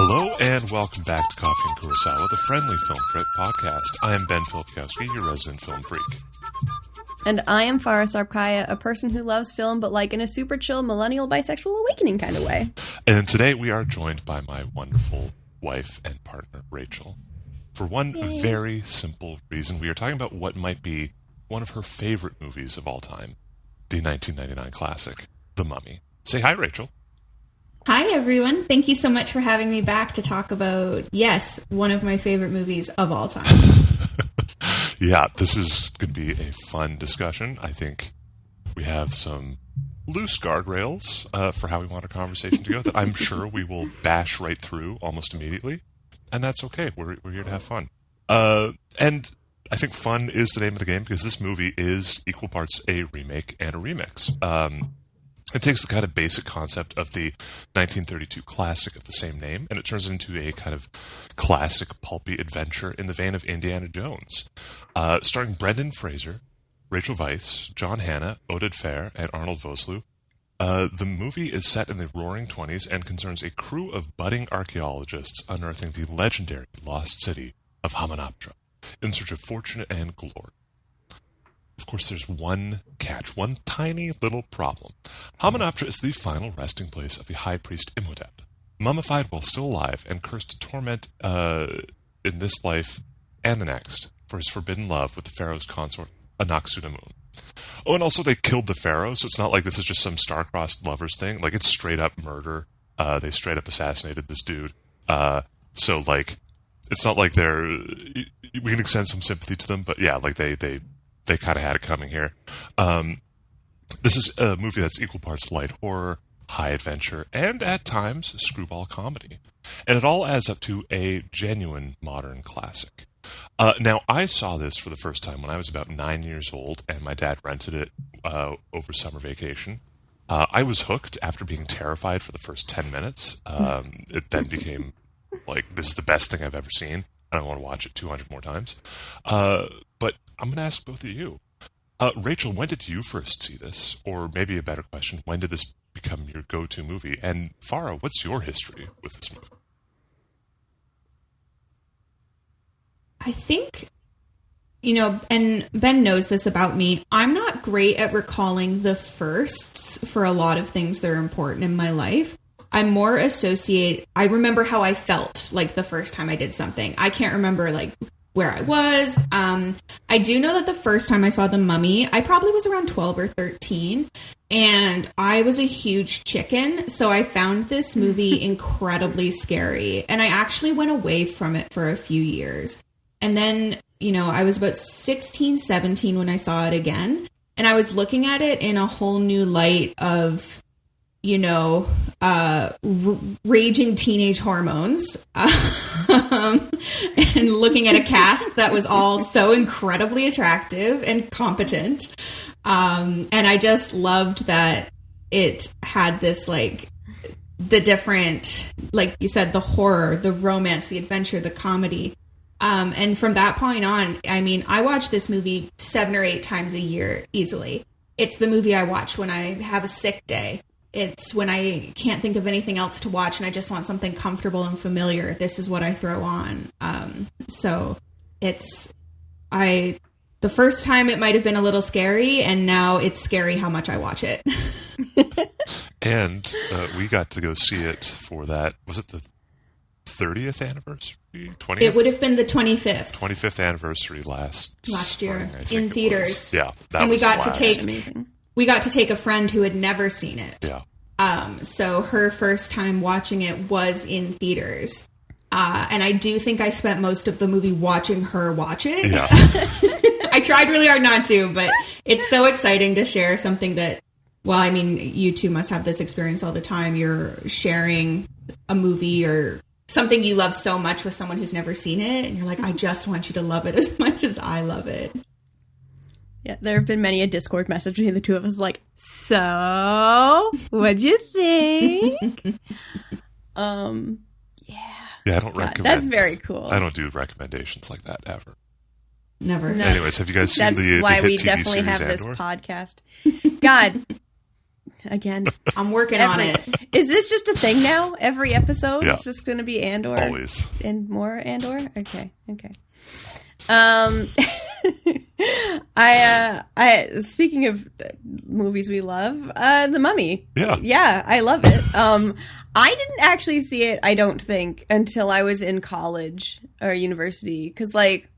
Hello and welcome back to Coffee and Kurosawa, the friendly film crit podcast. I am Ben Filipkowski, your resident film freak. And I am Farrah Sarpkaya, a person who loves film, but like in a super chill millennial bisexual awakening kind of way. And today we are joined by my wonderful wife and partner, Rachel. For one very simple reason, we are talking about what might be one of her favorite movies of all time, the 1999 classic, The Mummy. Say hi, Rachel. Hi, everyone. Thank you so much for having me back to talk about, yes, one of my favorite movies of all time. Yeah, this is going to be a fun discussion. I think we have some loose guardrails for how we want our conversation to go that I'm sure we will bash right through almost immediately. And that's okay. We're here to have fun. And I think fun is the name of the game because this movie is equal parts a remake and a remix. It takes the kind of basic concept of the 1932 classic of the same name, and it turns it into a kind of classic pulpy adventure in the vein of Indiana Jones. Starring Brendan Fraser, Rachel Weisz, John Hannah, Oded Fehr, and Arnold Vosloo. The movie is set in the Roaring '20s and concerns a crew of budding archaeologists unearthing the legendary lost city of Hamunaptra in search of fortune and glory. Of course, there's one catch, one tiny little problem. Hamunaptra is the final resting place of the high priest Imhotep, mummified while still alive and cursed to torment in this life and the next for his forbidden love with the pharaoh's consort, Anck-su-namun. Oh, and also they killed the pharaoh, so it's not like this is just some star-crossed lovers thing. Like, it's straight-up murder. They straight-up assassinated this dude. So, like, it's not like they're... We can extend some sympathy to them, but yeah, like, they kind of had it coming here. This is a movie that's equal parts light horror, high adventure, and at times screwball comedy. And it all adds up to a genuine modern classic. Now, I saw this for the first time when I was about 9 years old, and my dad rented it over summer vacation. I was hooked after being terrified for the first 10 minutes. It then became like, this is the best thing I've ever seen. I want to watch it 200 more times. But I'm going to ask both of you. Rachel, when did you first see this? Or maybe a better question, when did this become your go-to movie? And Farrah, what's your history with this movie? I think, and Ben knows this about me, I'm not great at recalling the firsts for a lot of things that are important in my life. I'm more I remember how I felt like the first time I did something. I can't remember like where I was. I do know that the first time I saw The Mummy, I probably was around 12 or 13, and I was a huge chicken, so I found this movie incredibly scary, and I actually went away from it for a few years. And then, I was about 16, 17 when I saw it again, and I was looking at it in a whole new light of, raging teenage hormones, and looking at a cast that was all so incredibly attractive and competent. And I just loved that it had this, like, the different, like you said, the horror, the romance, the adventure, the comedy. And from that point on, I mean, I watch this movie 7 or 8 times a year easily. It's the movie I watch when I have a sick day. It's when I can't think of anything else to watch and I just want something comfortable and familiar. This is what I throw on. So the first time it might have been a little scary, and now it's scary how much I watch it. And we got to go see it for that. Was it the 30th anniversary? 20th? It would have been the 25th. 25th anniversary last year spring, in theaters. Yeah, and we got to take a friend who had never seen it. Yeah. So her first time watching it was in theaters. And I do think I spent most of the movie watching her watch it. Yeah. I tried really hard not to, but it's so exciting to share something that, well, I mean, you two must have this experience all the time. You're sharing a movie or something you love so much with someone who's never seen it, and you're like, I just want you to love it as much as I love it. Yeah, there have been many a Discord message between the two of us like, so, what'd you think? Yeah, I don't recommend. That's very cool. I don't do recommendations like that ever. Never. No. Anyways, have you guys seen the hit That's why we TV definitely series have this Andor? podcast. God, again. I'm working on it. Is this just a thing now? Every episode, Yeah. it's just going to be Andor. Always. And more Andor. Okay. I speaking of movies we love, The Mummy. Yeah, I love it. I didn't actually see it, I don't think, until I was in college or university, because like,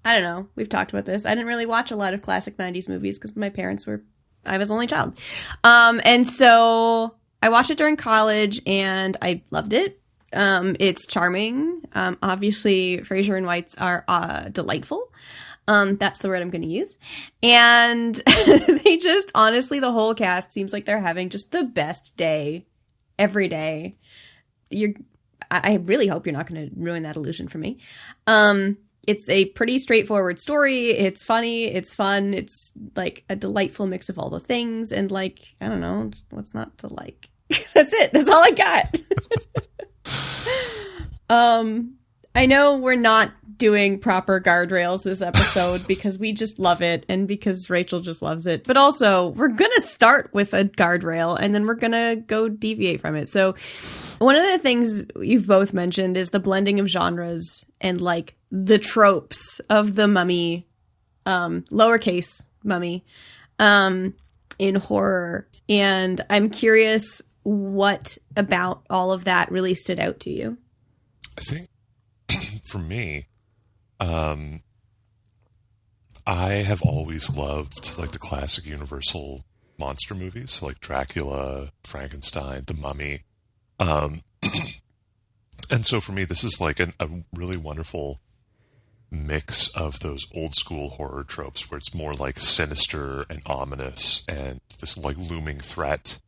I don't know, we've talked about this. I didn't really watch a lot of classic 90s movies because I was only child. And so I watched it during college and I loved it. It's charming. Obviously, Fraser and Whites are delightful. That's the word I'm going to use. And they just, honestly, the whole cast seems like they're having just the best day every day. I really hope you're not going to ruin that illusion for me. It's a pretty straightforward story. It's funny. It's fun. It's like a delightful mix of all the things. And like, I don't know, just what's not to like? That's it. That's all I got. I know we're not doing proper guardrails this episode because we just love it and because Rachel just loves it. But also, we're going to start with a guardrail and then we're going to go deviate from it. So one of the things you've both mentioned is the blending of genres and like the tropes of the mummy, lowercase mummy, in horror. And I'm curious what about all of that really stood out to you? I think for me, I have always loved like the classic Universal monster movies, so like Dracula, Frankenstein, The Mummy. And so for me, this is like a really wonderful mix of those old school horror tropes where it's more like sinister and ominous and this like looming threat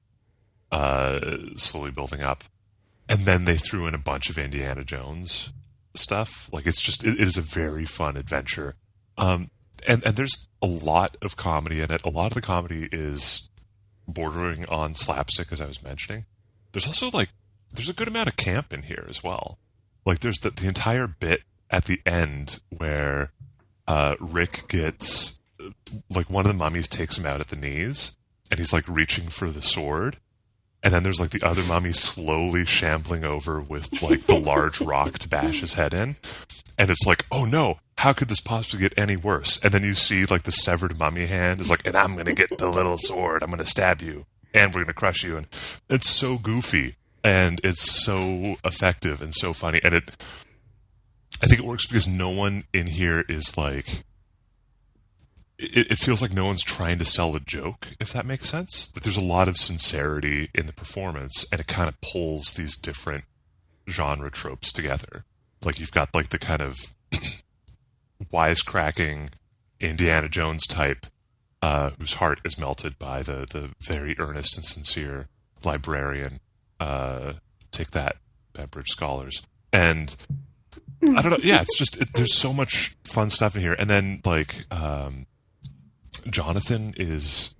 slowly building up. And then they threw in a bunch of Indiana Jones stuff. Like it is a very fun adventure. And there's a lot of comedy in it. A lot of the comedy is bordering on slapstick, as I was mentioning. There's also there's a good amount of camp in here as well. Like there's the entire bit at the end where Rick gets, like one of the mummies takes him out at the knees and he's like reaching for the sword. And then there's like the other mummy slowly shambling over with like the large rock to bash his head in. And it's like, oh no, how could this possibly get any worse? And then you see like the severed mummy hand is like, and I'm going to get the little sword. I'm going to stab you and we're going to crush you. And it's so goofy and it's so effective and so funny. And I think it works because no one in here is like, it feels like no one's trying to sell a joke, if that makes sense. That there's a lot of sincerity in the performance, and it kind of pulls these different genre tropes together. Like you've got like the kind of wisecracking Indiana Jones type, whose heart is melted by the very earnest and sincere librarian. Take that, Bembridge Scholars. And I don't know. Yeah, it's just there's so much fun stuff in here, and then like. Jonathan is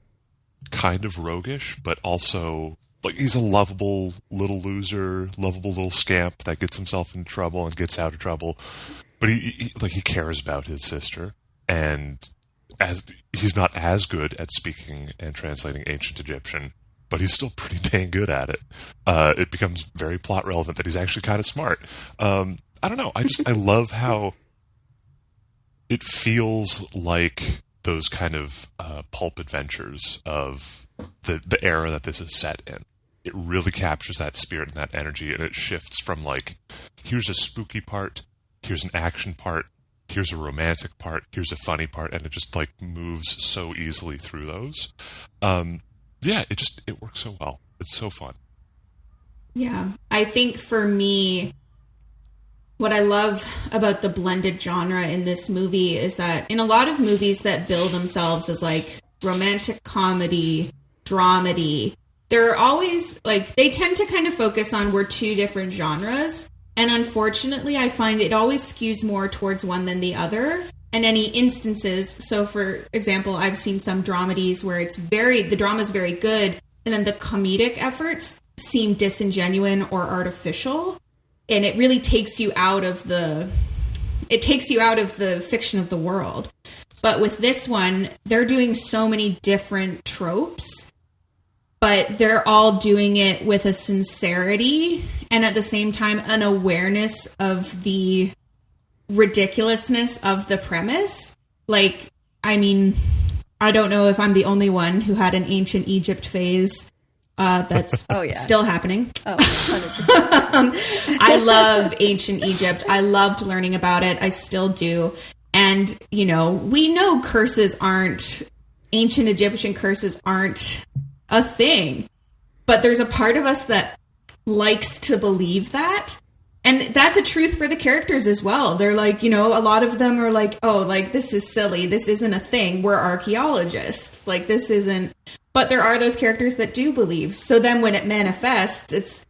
kind of roguish, but also like he's a lovable little loser, lovable little scamp that gets himself in trouble and gets out of trouble. But he cares about his sister, and as he's not as good at speaking and translating ancient Egyptian, but he's still pretty dang good at it. It becomes very plot relevant that he's actually kind of smart. I don't know. I love how it feels like those kind of pulp adventures of the era that this is set in. It really captures that spirit and that energy, and it shifts from like, here's a spooky part, here's an action part, here's a romantic part, here's a funny part, and it just like moves so easily through those. It works so well. It's so fun. Yeah. I think for me, what I love about the blended genre in this movie is that in a lot of movies that bill themselves as like romantic comedy, dramedy, they're always like, they tend to kind of focus on we're two different genres. And unfortunately, I find it always skews more towards one than the other. And any instances, so for example, I've seen some dramedies where the drama is very good, and then the comedic efforts seem disingenuous or artificial. And it really takes you out of the fiction of the world. But with this one, they're doing so many different tropes but they're all doing it with a sincerity and at the same time an awareness of the ridiculousness of the premise. Like, I mean, I don't know if I'm the only one who had an ancient Egypt phase that's still happening. Oh, 100%. I love ancient Egypt. I loved learning about it. I still do. And, you know, we know ancient Egyptian curses aren't a thing. But there's a part of us that likes to believe that. And that's a truth for the characters as well. They're like, you know, a lot of them are like, oh, like, this is silly. This isn't a thing. We're archaeologists. Like, this isn't. But there are those characters that do believe. So then when it manifests, it's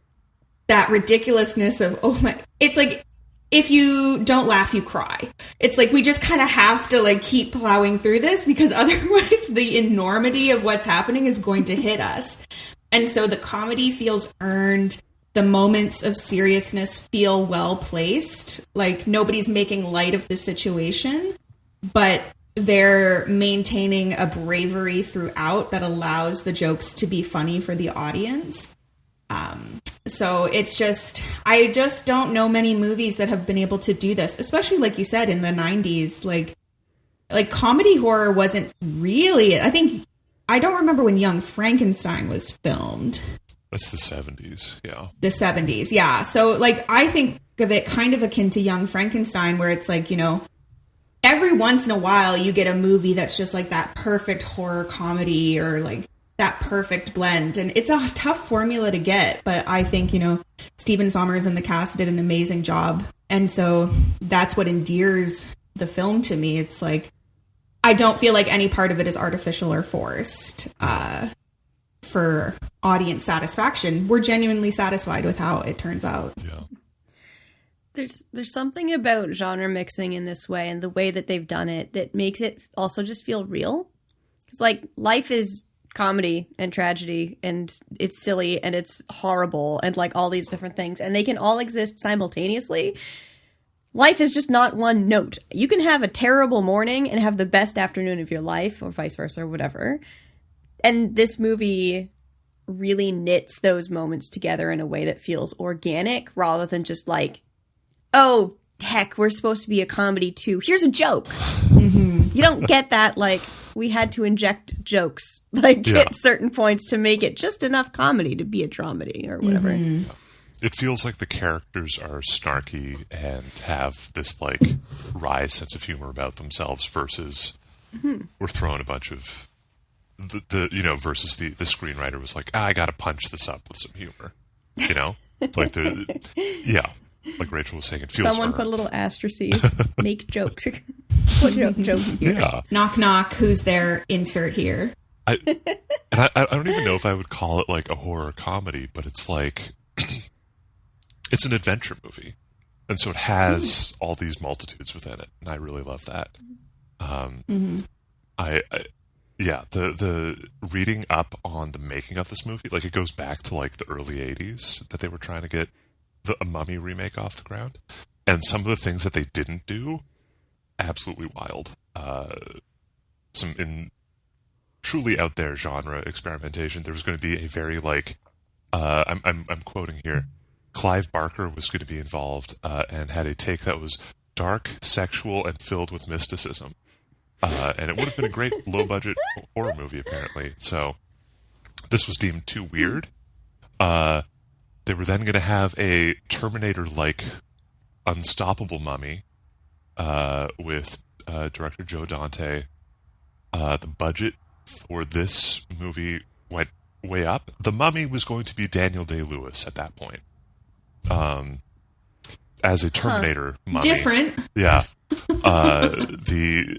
that ridiculousness of, oh my, it's like, if you don't laugh, you cry. It's like, we just kind of have to like keep plowing through this because otherwise the enormity of what's happening is going to hit us. And so the comedy feels earned. The moments of seriousness feel well placed. Like, nobody's making light of the situation, but they're maintaining a bravery throughout that allows the jokes to be funny for the audience. So it's just, I just don't know many movies that have been able to do this, especially like you said in the 90s. Like comedy horror wasn't really, I don't remember when Young Frankenstein was filmed. That's the 70s, yeah. The 70s, yeah. So, like, I think of it kind of akin to Young Frankenstein, where it's like, you know, every once in a while you get a movie that's just like that perfect horror comedy or like that perfect blend. And it's a tough formula to get, but I think, you know, Stephen Sommers and the cast did an amazing job. And so that's what endears the film to me. It's like, I don't feel like any part of it is artificial or forced. For audience satisfaction, we're genuinely satisfied with how it turns out. Yeah. There's something about genre mixing in this way and the way that they've done it that makes it also just feel real. It's like life is comedy and tragedy and it's silly and it's horrible and like all these different things and they can all exist simultaneously. Life is just not one note. You can have a terrible morning and have the best afternoon of your life or vice versa or whatever. And this movie really knits those moments together in a way that feels organic rather than just like, oh, heck, we're supposed to be a comedy too. Here's a joke. Mm-hmm. You don't get that, like, we had to inject jokes, like, at certain points to make it just enough comedy to be a dramedy or whatever. Mm-hmm. It feels like the characters are snarky and have this, like, wry sense of humor about themselves versus we're throwing a bunch of... versus the screenwriter was like, I gotta punch this up with some humor, you know, like like Rachel was saying, it feels. Someone put a little asterisks, make jokes, put a joke here. Yeah. Knock knock, who's there? Insert here. I don't even know if I would call it like a horror comedy, but it's like it's an adventure movie, and so it has all these multitudes within it, and I really love that. Yeah, the reading up on the making of this movie, like it goes back to like the early 80s that they were trying to get a Mummy remake off the ground. And some of the things that they didn't do, absolutely wild. Some in truly out there genre experimentation. There was going to be a very like, I'm quoting here, Clive Barker was going to be involved and had a take that was dark, sexual, and filled with mysticism. And it would have been a great low-budget horror movie, apparently. So this was deemed too weird. They were then going to have a Terminator-like unstoppable mummy with director Joe Dante. The budget for this movie went way up. The mummy was going to be Daniel Day-Lewis at that point. As a Terminator mummy. Different. Yeah. They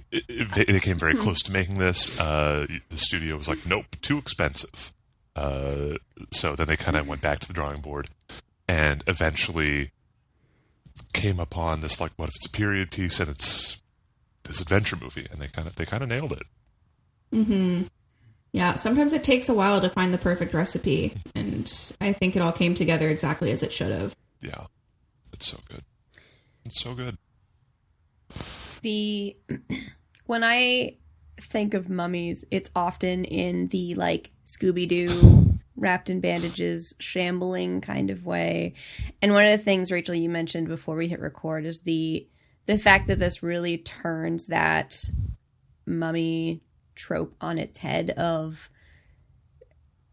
came very close to making this. The studio was like, nope, too expensive. So then they kind of went back to the drawing board and eventually came upon this, like, what if it's a period piece and it's this adventure movie, and they kind of nailed it. Mm-hmm. Yeah, sometimes it takes a while to find the perfect recipe, and I think it all came together exactly as it should have. Yeah, it's so good. It's so good. When I think of mummies, it's often in the like Scooby-Doo wrapped in bandages, shambling kind of way. And one of the things, Rachel, you mentioned before we hit record is the fact that this really turns that mummy trope on its head of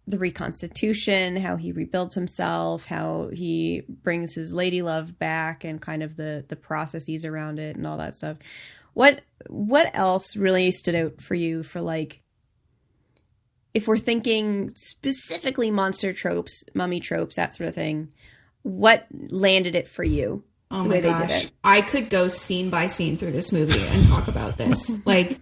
the reconstitution, how he rebuilds himself, how he brings his lady love back, and kind of the processes around it and all that stuff. What else really stood out for you for, like, if we're thinking specifically monster tropes, mummy tropes, that sort of thing, what landed it for you? Oh my gosh. I could go scene by scene through this movie and talk about this. Like,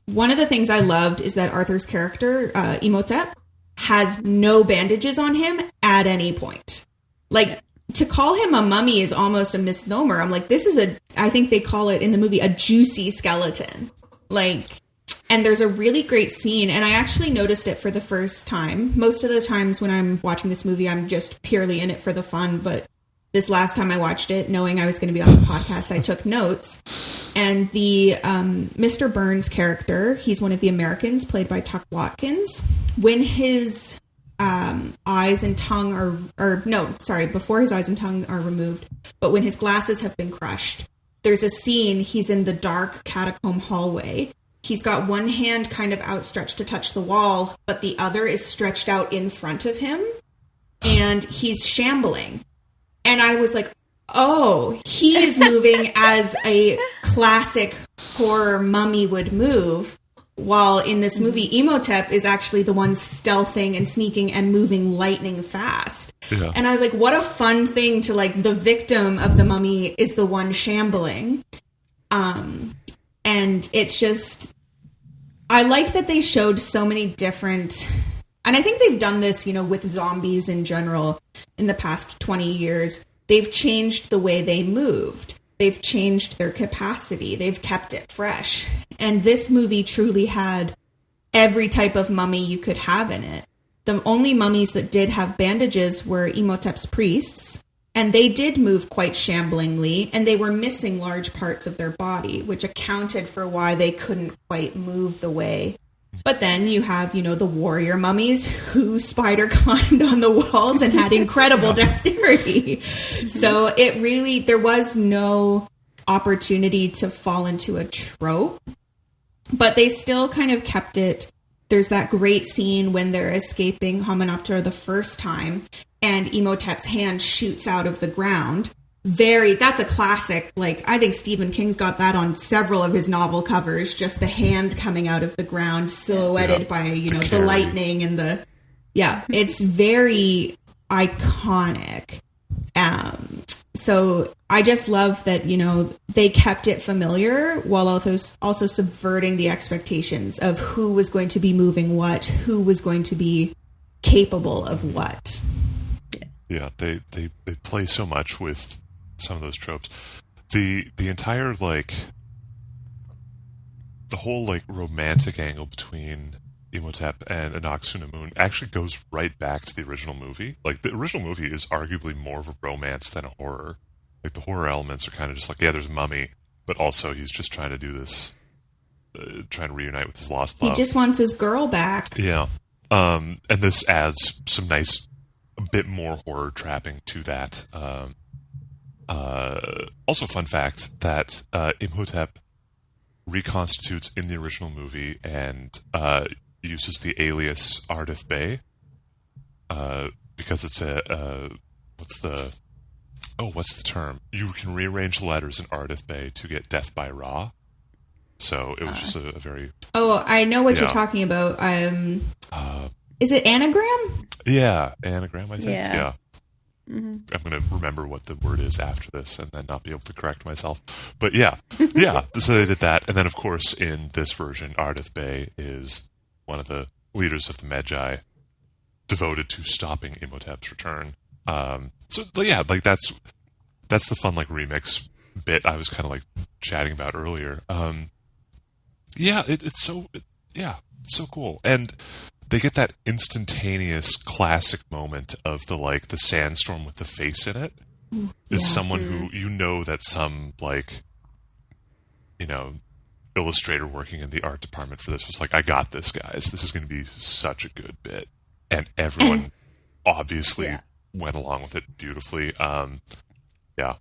one of the things I loved is that Arthur's character, Imhotep, has no bandages on him at any point. Like, to call him a mummy is almost a misnomer. I'm like, this is I think they call it in the movie a juicy skeleton. Like, and there's a really great scene, and I actually noticed it for the first time. Most of the times when I'm watching this movie, I'm just purely in it for the fun, but this last time I watched it, knowing I was going to be on the podcast, I took notes. And the Mr. Burns character, he's one of the Americans, played by Tuck Watkins. When his eyes and tongue before his eyes and tongue are removed, but when his glasses have been crushed, there's a scene, he's in the dark catacomb hallway. He's got one hand kind of outstretched to touch the wall, but the other is stretched out in front of him, and he's shambling. And I was like, oh, he is moving as a classic horror mummy would move, while in this movie, Imhotep is actually the one stealthing and sneaking and moving lightning fast. Yeah. And I was like, what a fun thing to, like, the victim of the mummy is the one shambling. And it's just, I like that they showed so many different, and I think they've done this, you know, with zombies in general in the past 20 years. They've changed the way they moved. They've changed their capacity. They've kept it fresh. And this movie truly had every type of mummy you could have in it. The only mummies that did have bandages were Imhotep's priests, and they did move quite shamblingly, and they were missing large parts of their body, which accounted for why they couldn't quite move the way. But then you have, you know, the warrior mummies who spider climbed on the walls and had incredible dexterity. So it really, there was no opportunity to fall into a trope, but they still kind of kept it. There's that great scene when they're escaping Hominoptera the first time, and Imhotep's hand shoots out of the ground. That's a classic. Like, I think Stephen King's got that on several of his novel covers, just the hand coming out of the ground silhouetted by, you know, the lightning and it's very iconic. So I just love that, you know, they kept it familiar while also subverting the expectations of who was going to be moving what, who was going to be capable of what. Yeah, they play so much with some of those tropes. The entire, like, the whole, like, romantic angle between Imhotep and Anck-su-namun actually goes right back to the original movie. Like, the original movie is arguably more of a romance than a horror. Like, the horror elements are kind of just like, yeah, there's a mummy, but also he's just trying to do this, trying to reunite with his lost love. He just wants his girl back. Yeah. And this adds some nice, a bit more horror trapping to that. Also, fun fact that Imhotep reconstitutes in the original movie and uses the alias Ardith Bey because it's what's the term? You can rearrange the letters in Ardith Bey to get Death by Ra. So it was just a very... Oh, I know what you're talking about. Is it anagram? Yeah, anagram, I think. Yeah. Mm-hmm. I'm going to remember what the word is after this and then not be able to correct myself. But yeah. So they did that. And then, of course, in this version, Ardith Bey is one of the leaders of the Magi devoted to stopping Imhotep's return. So, yeah, like that's the fun, like, remix bit I was kind of, like, chatting about earlier. It's so cool. And they get that instantaneous classic moment of the sandstorm with the face in it. Is someone who, you know, that some, like, you know, illustrator working in the art department for this was like, I got this, guys. This is going to be such a good bit. and everyone obviously went along with it beautifully. Yeah.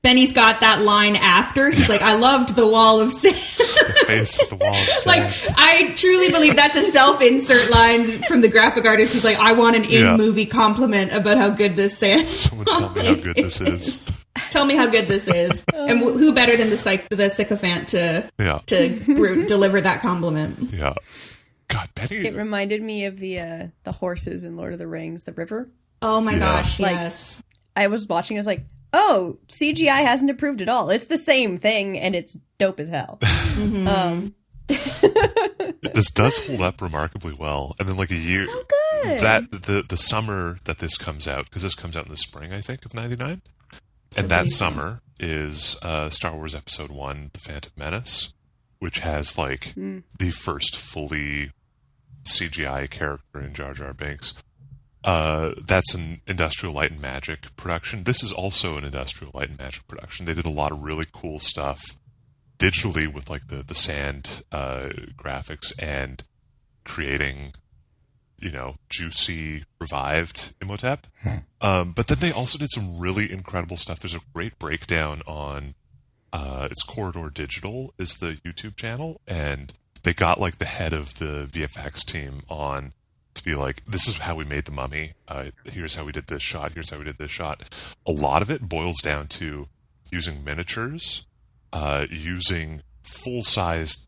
Benny's got that line after. He's like, I loved the wall of sand. The face with the wall of sand. Like, I truly believe that's a self-insert line from the graphic artist who's like, I want an in-movie compliment about how good this sand Someone tell me how good this is. Tell me how good this is. And who better than the sycophant to deliver that compliment? Yeah. God, Benny. It reminded me of the horses in Lord of the Rings, the river. Oh my gosh, like, yes. I was watching, I was like, oh, CGI hasn't improved at all. It's the same thing, and it's dope as hell. This does hold up remarkably well. And then like a year... So good! That, the summer that this comes out, because this comes out in the spring, I think, of 99. And that summer is Star Wars Episode 1, The Phantom Menace, which has like the first fully CGI character in Jar Jar Binks. That's an Industrial Light and Magic production. This is also an Industrial Light and Magic production. They did a lot of really cool stuff digitally with like the sand graphics and creating, juicy revived Imhotep. But then they also did some really incredible stuff. There's a great breakdown on it's Corridor Digital is the YouTube channel, and they got like the head of the VFX team on to be like, this is how we made the mummy. Here's how we did this shot. Here's how we did this shot. A lot of it boils down to using miniatures, using full-sized,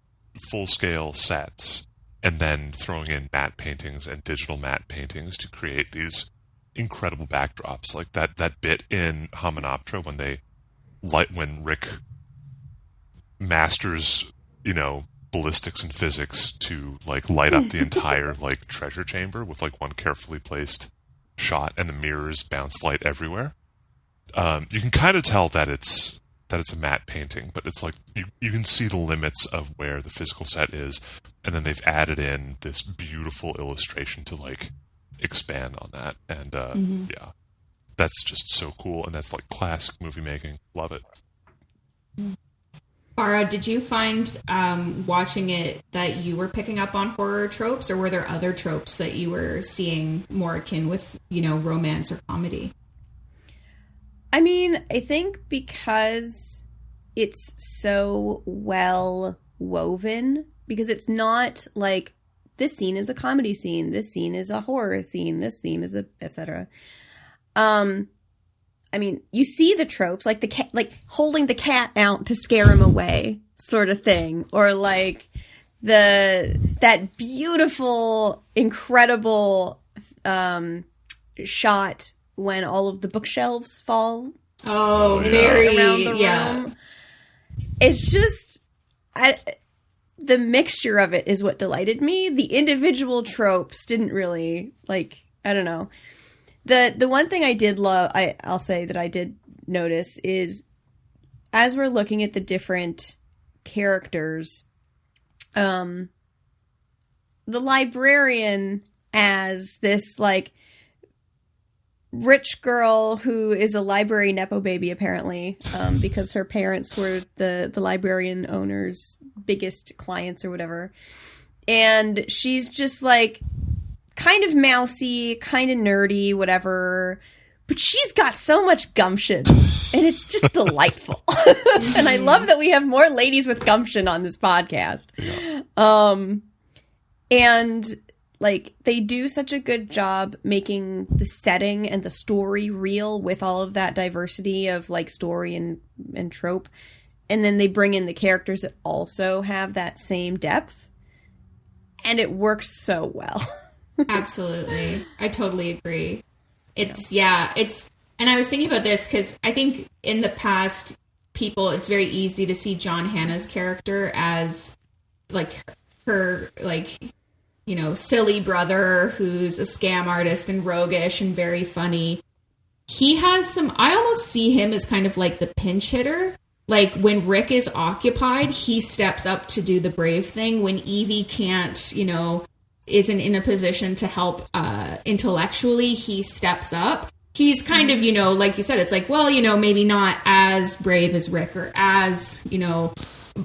full-scale sets, and then throwing in matte paintings and digital matte paintings to create these incredible backdrops. Like that bit in Hamanoptera when Rick masters, ballistics and physics to like light up the entire like treasure chamber with like one carefully placed shot, and the mirrors bounce light everywhere. You can kind of tell that it's a matte painting, but it's like you can see the limits of where the physical set is, and then they've added in this beautiful illustration to like expand on that. And that's just so cool, and that's like classic movie making. Love it. Farrah, did you find watching it that you were picking up on horror tropes, or were there other tropes that you were seeing more akin with, romance or comedy? I mean, I think because it's so well woven, because it's not like this scene is a comedy scene, this scene is a horror scene, this theme is a etc. I mean, you see the tropes, like the cat, like holding the cat out to scare him away, sort of thing, or like that beautiful, incredible shot when all of the bookshelves fall. Oh, very around the room. It's just the mixture of it is what delighted me. The individual tropes didn't really I don't know. The one thing I did love, I'll say that I did notice is as we're looking at the different characters, the librarian as this rich girl who is a library nepo baby apparently, because her parents were the librarian owner's biggest clients or whatever, and she's just kind of mousy, kind of nerdy, whatever, but she's got so much gumption, and it's just delightful. And I love that we have more ladies with gumption on this podcast. Yeah. And they do such a good job making the setting and the story real with all of that diversity of story and trope. And then they bring in the characters that also have that same depth, and it works so well. Absolutely. I totally agree. And I was thinking about this because I think in the past, it's very easy to see John Hannah's character as her silly brother who's a scam artist and roguish and very funny. He has I almost see him as kind of like the pinch hitter. When Rick is occupied, he steps up to do the brave thing. When Evie can't, isn't in a position to help intellectually, he steps up. He's kind of, like you said, it's maybe not as brave as Rick or as,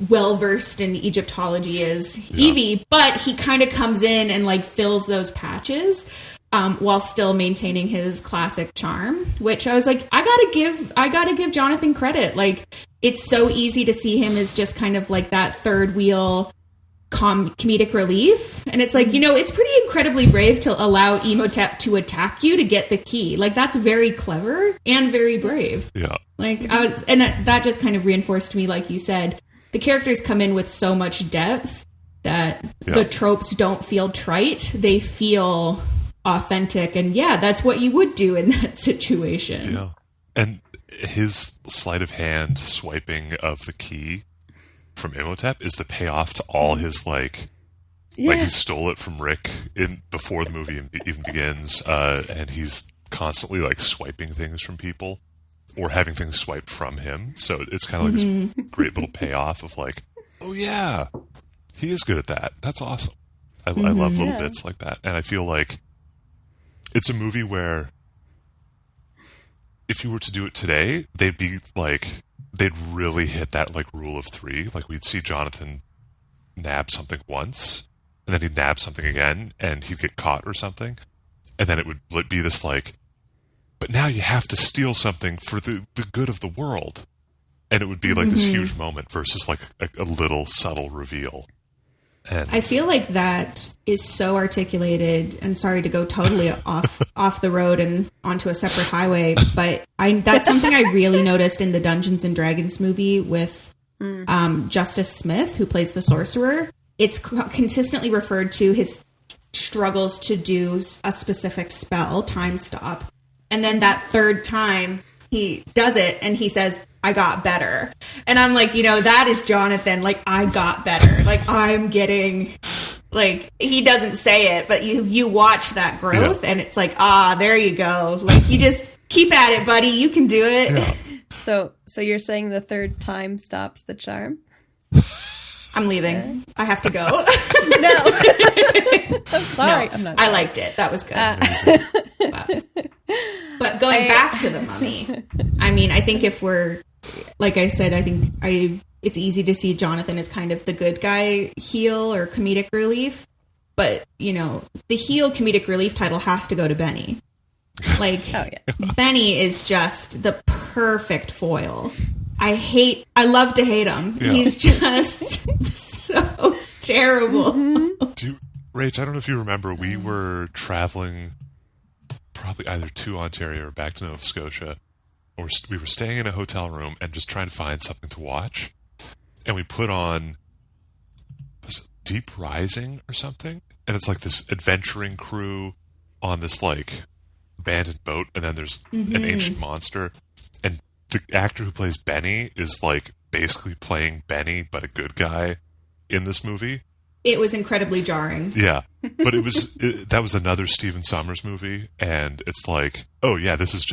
well-versed in Egyptology as Evie, but he kind of comes in and fills those patches. while still maintaining his classic charm, which I was like, I gotta give Jonathan credit. Like, it's so easy to see him as just kind of like that third wheel comedic relief. And it's like, it's pretty incredibly brave to allow Emotep to attack you to get the key. Like, that's very clever and very brave. Yeah. Like, that just kind of reinforced to me, like you said, the characters come in with so much depth that the tropes don't feel trite. They feel authentic. And that's what you would do in that situation. Yeah. And his sleight of hand swiping of the key from Imhotep is the payoff to all his like he stole it from Rick before the movie even begins, and he's constantly like swiping things from people or having things swiped from him. So it's kind of like this great little payoff of like, oh yeah, he is good at that. That's awesome. I love little bits like that, and I feel like it's a movie where if you were to do it today, they'd really hit that like rule of three. Like, we'd see Jonathan nab something once, and then he'd nab something again, and he'd get caught or something, and then it would be this like, but now you have to steal something for the good of the world, and it would be like this huge moment versus like a little subtle reveal. And I feel like that is so articulated, and sorry to go totally off the road and onto a separate highway, but that's something I really noticed in the Dungeons and Dragons movie with Justice Smith, who plays the sorcerer. It's consistently referred to his struggles to do a specific spell, time stop. And then that third time he does it and he says, I got better. And I'm like, that is Jonathan. Like, I got better. Like, I'm getting, like, he doesn't say it, but you watch that growth and it's like, there you go. Like, you just keep at it, buddy. You can do it. Yeah. So you're saying the third time stops the charm? I'm leaving. I have to go. No. I'm sorry. No, I'm not. I liked it. That was good. But going back to the Mummy, I mean, I think if we're, like I said, it's easy to see Jonathan as kind of the good guy heel or comedic relief. But, the heel comedic relief title has to go to Benny. Like, Benny is just the perfect foil. I love to hate him. Yeah. He's just so terrible. Rach, I don't know if you remember, we were traveling probably either to Ontario or back to Nova Scotia, or we were staying in a hotel room and just trying to find something to watch. And we put on, was it Deep Rising or something? And it's like this adventuring crew on this like abandoned boat, and then there's an ancient monster. And the actor who plays Benny is like basically playing Benny, but a good guy in this movie. It was incredibly jarring. Yeah. But that was another Stephen Sommers movie, and it's like, oh yeah, this is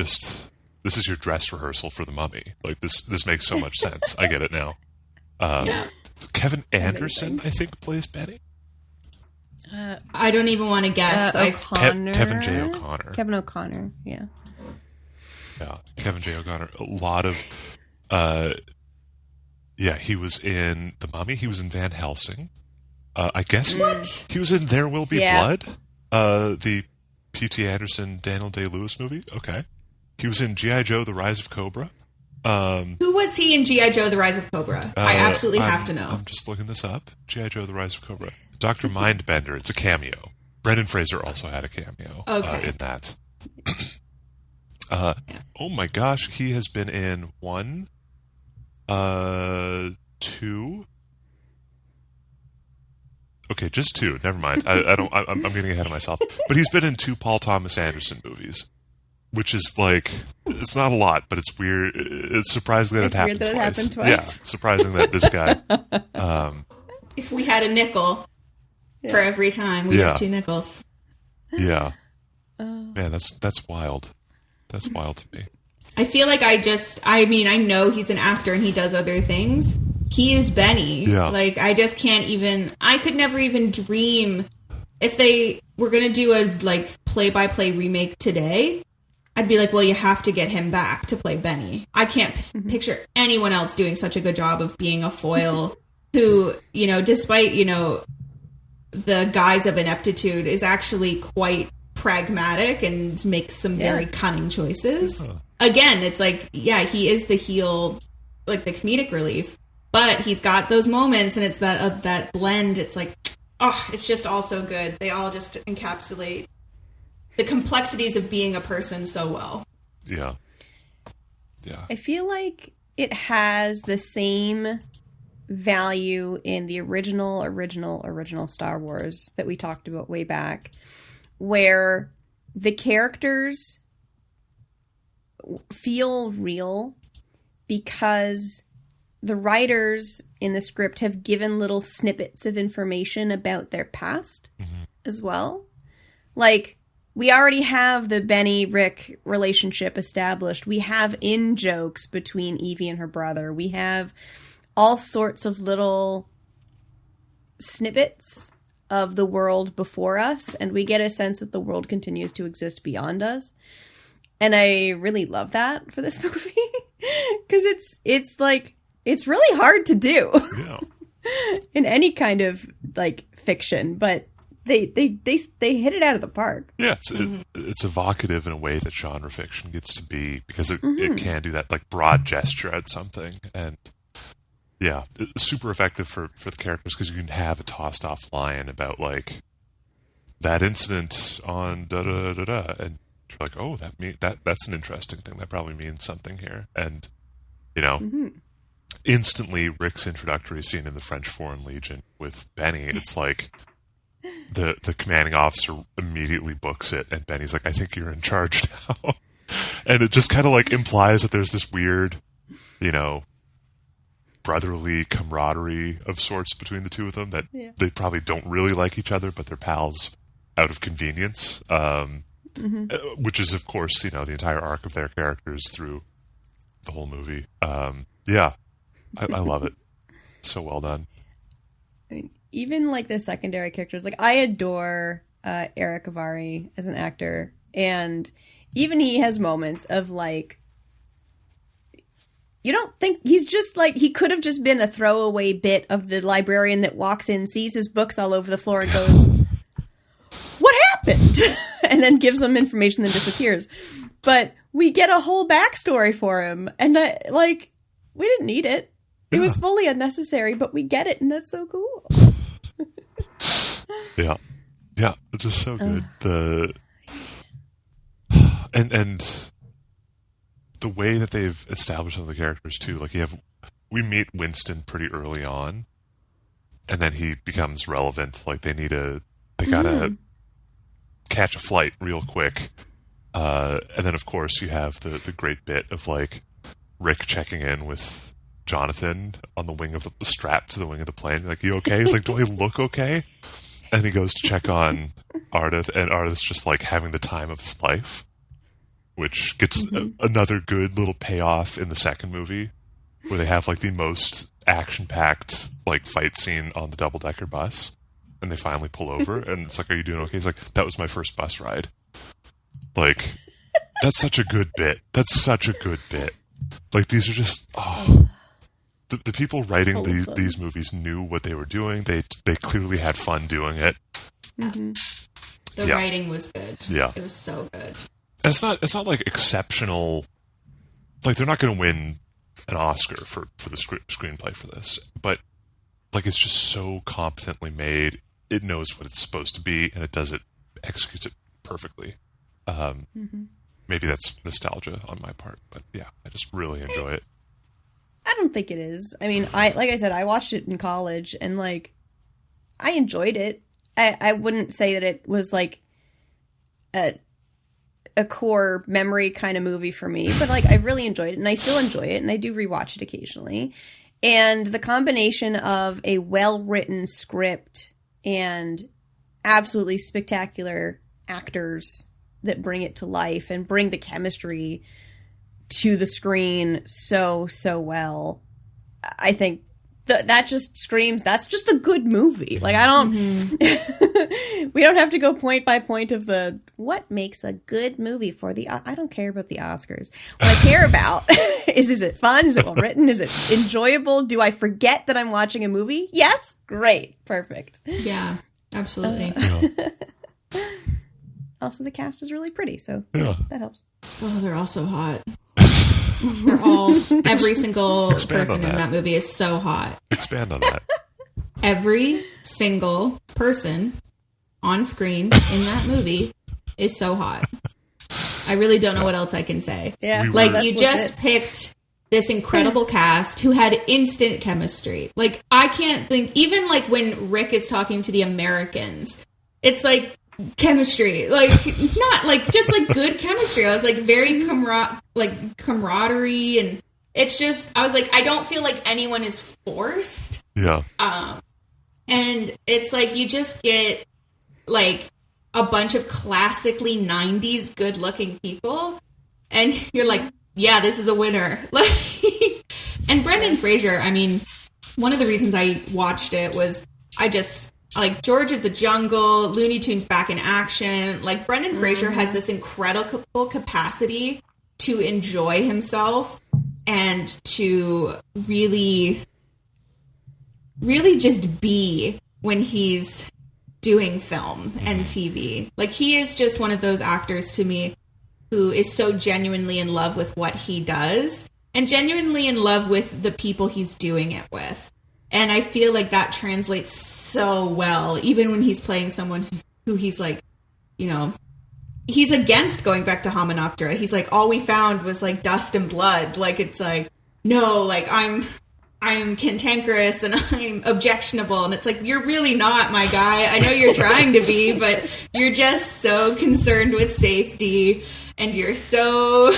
your dress rehearsal for The Mummy. Like, this makes so much sense. I get it now. Kevin Anderson, I think, plays Benny. I don't even want to guess. Kevin J. O'Connor. Kevin O'Connor, yeah. Yeah, Kevin J. O'Connor. A lot of... he was in The Mummy. He was in Van Helsing. I guess he was in There Will Be Blood, the P.T. Anderson, Daniel Day-Lewis movie. Okay. He was in G.I. Joe, The Rise of Cobra. Who was he in G.I. Joe, The Rise of Cobra? I absolutely have to know. I'm just looking this up. G.I. Joe, The Rise of Cobra. Dr. Mindbender. It's a cameo. Brendan Fraser also had a cameo in that. Oh my gosh, he has been in 1, 2... Okay, just 2. Never mind. I'm getting ahead of myself. But he's been in 2 Paul Thomas Anderson movies, which is like, it's not a lot, but it's weird. It's surprising that it happened twice. Yeah, it's surprising that this guy. If we had a nickel for every time, we have 2 nickels. Yeah. Man, that's wild. That's wild to me. I feel like I know he's an actor and he does other things. He is Benny. Yeah. Like, I just can't even... I could never even dream... If they were going to do a, like, play-by-play remake today, I'd be like, well, you have to get him back to play Benny. I can't picture anyone else doing such a good job of being a foil who, despite, the guise of ineptitude, is actually quite pragmatic and makes some very cunning choices. Again, it's like, yeah, he is the heel, like the comedic relief, but he's got those moments, and it's that blend. It's like, oh, it's just all so good. They all just encapsulate the complexities of being a person so well. Yeah. Yeah. I feel like it has the same value in the original Star Wars that we talked about way back, where the characters feel real because the writers in the script have given little snippets of information about their past as well. Like, we already have the Benny-Rick relationship established. We have in-jokes between Evie and her brother. We have all sorts of little snippets of the world before us, and we get a sense that the world continues to exist beyond us. And I really love that for this movie, because it's like, it's really hard to do in any kind of like fiction, but they hit it out of the park. Yeah, it's evocative in a way that genre fiction gets to be, because it can do that like broad gesture at something, and yeah, it's super effective for the characters, because you can have a tossed off line about like that incident on da da da da, and you're like, oh, that's an interesting thing. That probably means something here, and you know. Instantly, Rick's introductory scene in the French Foreign Legion with Benny, it's like the commanding officer immediately books it, and Benny's like, I think you're in charge now. And it just kind of like implies that there's this weird, you know, brotherly camaraderie of sorts between the two of them, that they probably don't really like each other, but they're pals out of convenience, which is, of course, you know, the entire arc of their characters through the whole movie. Yeah. I love it. So well done. I mean, even like the secondary characters, like I adore Eric Avari as an actor, and even he has moments of like, you don't think he's just like, he could have just been a throwaway bit of the librarian that walks in, sees his books all over the floor, and goes, "What happened?" and then gives them information, then disappears. But we get a whole backstory for him, and we didn't need it. It was fully unnecessary, but we get it, and that's so cool. Yeah, it's just so good. And the way that they've established some of the characters too. Like we meet Winston pretty early on, and then he becomes relevant. Like they gotta catch a flight real quick, and then of course you have the great bit of like Rick checking in with Jonathan on the wing of the strap to the wing of the plane. Like, you okay? He's like, do I look okay? And he goes to check on Ardith, and Ardith's just like having the time of his life, which gets another good little payoff in the second movie, where they have like the most action-packed like fight scene on the double-decker bus, and they finally pull over, and it's like, are you doing okay? He's like, that was my first bus ride. Like, that's such a good bit. Like, these are just the people writing these movies knew what they were doing. They clearly had fun doing it. The writing was good. Yeah, it was so good. And it's not like exceptional. Like, they're not going to win an Oscar for the screenplay for this, but like, it's just so competently made. It knows what it's supposed to be, and executes it perfectly. Maybe that's nostalgia on my part, but yeah, I just really enjoy it. I don't think it is. I mean, like I said, I watched it in college, and like, I enjoyed it. I wouldn't say that it was like a core memory kind of movie for me, but like, I really enjoyed it, and I still enjoy it, and I do rewatch it occasionally. And the combination of a well-written script and absolutely spectacular actors that bring it to life and bring the chemistry to the screen so well, I think that just screams, that's just a good movie. Like, I don't we don't have to go point by point of what makes a good movie for I don't care about the Oscars. What I care about is it fun? Is it well written? Is it enjoyable? Do I forget that I'm watching a movie? Yes? Great. Perfect. Yeah, absolutely. also the cast is really pretty, so that helps. Oh, they're all so hot. Every single person in that movie is so hot. Expand on that. Every single person on screen in that movie is so hot. I really don't know what else I can say. Yeah, like you just picked this incredible cast who had instant chemistry. Like I can't think, even like when Rick is talking to the Americans, it's like chemistry, like not like just like good chemistry. I was like very camaraderie, and it's just I was like I don't feel like anyone is forced. Yeah. And it's like you just get like a bunch of classically 90s good-looking people, and you're like, yeah, this is a winner. Like, and Brendan Fraser, I mean, one of the reasons I watched it was I just like George of the Jungle, Looney Tunes Back in Action. Like Brendan Fraser has this incredible capacity to enjoy himself and to really just be when he's doing film and TV. Like he is just one of those actors to me who is so genuinely in love with what he does and genuinely in love with the people he's doing it with. And I feel like that translates so well, even when he's playing someone who he's like, you know, he's against going back to Hominoptera. He's like, all we found was like dust and blood. Like, it's like, no, like I'm cantankerous and I'm objectionable. And it's like, you're really not, my guy. I know you're trying to be, but you're just so concerned with safety and you're so